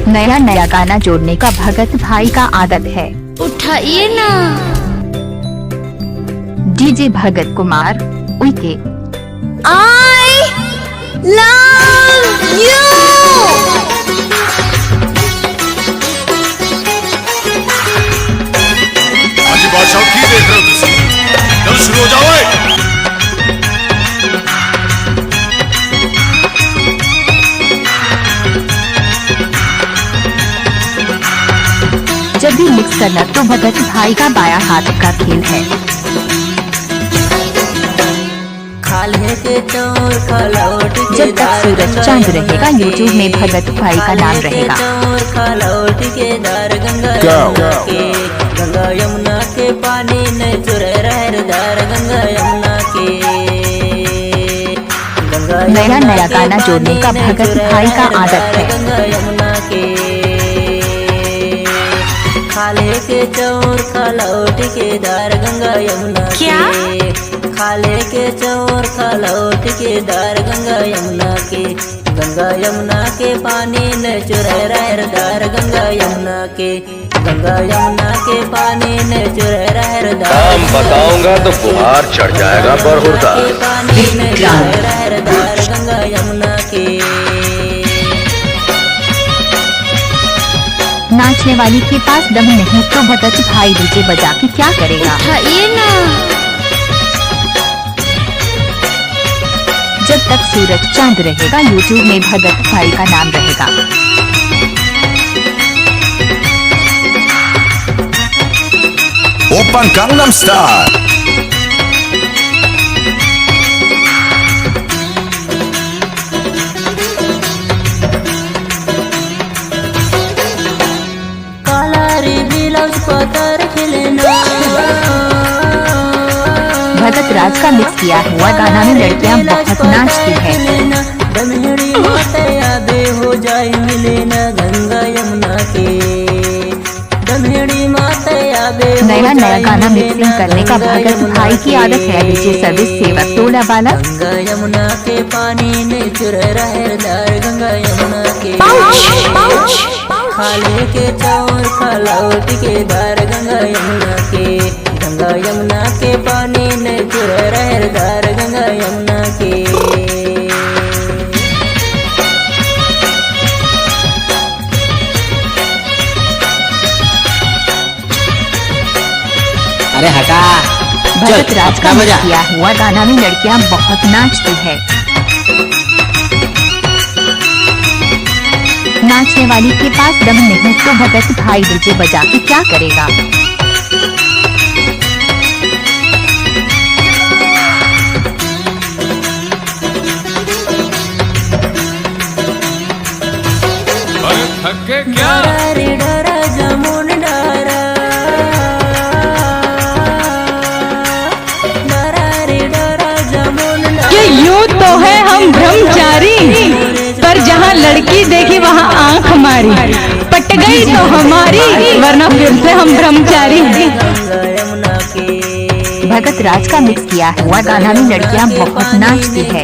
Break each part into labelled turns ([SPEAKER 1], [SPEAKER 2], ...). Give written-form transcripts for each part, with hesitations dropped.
[SPEAKER 1] नया नया गाना जोड़ने का भगत भाई का आदत है।
[SPEAKER 2] उठाइए ना।
[SPEAKER 1] DJ Bhagat Kumar Uikey.
[SPEAKER 2] I love you।
[SPEAKER 3] हाजी बादशाह की देख रहे हो तुम? जल्द शुरू हो जाओ।
[SPEAKER 1] जब भी मिक्स करना तो भगत भाई का बाया हाथ का खेल है। जब तक सूरज चांद रहेगा यूट्यूब में भगत भाई का नाम रहेगा।
[SPEAKER 4] गंगा यमुना के पानी ने चुरे रहरदार गंगा यमुना के।
[SPEAKER 1] नया नया गाना जोड़ने का भगत भाई का आदत है।
[SPEAKER 4] गंगा यमुना के खाले के चौर खलौट के दार गंगा यमुना के। खाले के चौर खलौट के दार गंगा यमुना के। गंगा यमुना के पानी ने चुरे रहरदार गंगा यमुना के। गंगा यमुना के पानी ने चुरे रहरदार।
[SPEAKER 3] नाम बताऊंगा तो बुहार चढ़ जाएगा बरहुरदा।
[SPEAKER 4] पानी ने चुरे रहरदार गंगा यमुना के।
[SPEAKER 1] नाचने वाली के पास दम नहीं तो भगत भाई डीजे बजा के क्या करेगा।
[SPEAKER 2] उठाइए ना।
[SPEAKER 1] जब तक सूरज चांद रहेगा यूट्यूब में भगत भाई का नाम रहेगा।
[SPEAKER 3] Open gangnam style।
[SPEAKER 1] भगत राज का मिक्स किया हुआ गाना में लड़कियां बहुत नाचती है।
[SPEAKER 4] हो जाए मिले न गंगा यमुना के।
[SPEAKER 1] नया नया गाना मिक्सिंग करने का भगत भाई की आदत है। डीजे सर्विस सेवक टोला वाला।
[SPEAKER 4] गंगा यमुना के पानी ने चुर रहरदार गंगा यमुना के। खाले के चौर खलौट के दार गंगा यमुना के। गंगा यमुना के पानी ने चुर रहरदार गंगा यमुना के।
[SPEAKER 5] अरे हटा।
[SPEAKER 1] भगत राज का मिक्स किया हुआ गाना में लड़कियां बहुत नाचती है। नाचने वाली के पास दम नहीं तो भगत भाई डीजे बजा के क्या करेगा।
[SPEAKER 3] थके क्या?
[SPEAKER 4] डरा जमुन डरा
[SPEAKER 6] ये यूं तो है हम ब्रह्मचारी, पर जहाँ लड़की देखी वहाँ आंख हमारी पट गई तो हमारी, वरना फिर से हम ब्रह्मचारी।
[SPEAKER 1] भगत राज का मिक्स किया हुआ गाना में लड़कियां बहुत नाचती है।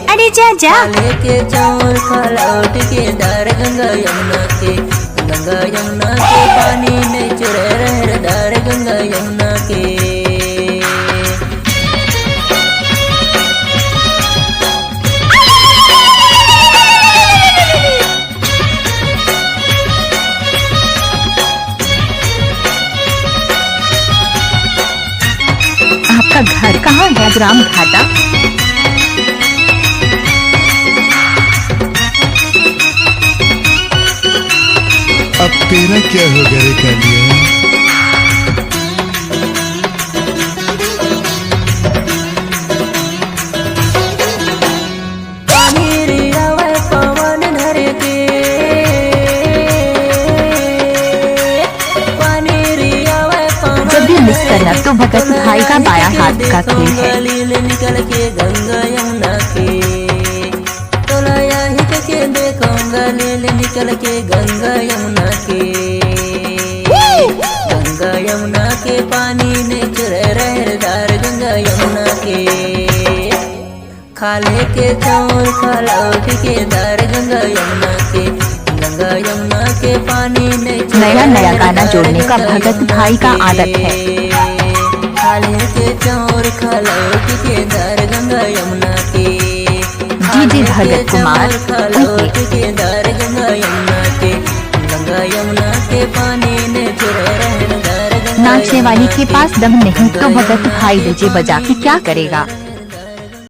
[SPEAKER 2] अरे जा जा।
[SPEAKER 4] के चौर खलौट के दार गंगा यमुना के। गंगा यमुना के पानी ने चुरे रहरदार गंगा यमुना के।
[SPEAKER 1] आपका घर कहाँ है ग्राम घाटा?
[SPEAKER 3] अब तेरा क्या होगा रे कालिया?
[SPEAKER 4] पवन धर के
[SPEAKER 1] जब भी मिक्स करना तो भगत भाई का बाया हाथ का खेल है।
[SPEAKER 4] निकल के गंगा यमुना के। तोलाया हिट के देखूंगा लील निकल के गंगा यमुना के। गंगा यमुना के पानी ने चुरे रहरदार गंगा यमुना के। खाले के चौर खलौट के दर गंगा यमुना के पानी में
[SPEAKER 1] नया नया गाना जोड़ने का भगत भाई का आदत है।
[SPEAKER 4] खाले के चौर खलौट के दर गंगा यमुना के
[SPEAKER 1] डीजे भगत कुमार
[SPEAKER 4] खलौट के दर गंगा यमुना के पानी में फिर रहन दर गंगा
[SPEAKER 1] नाचने वाली के पास दम नहीं तो भगत भाई डीजे बजा के क्या करेगा।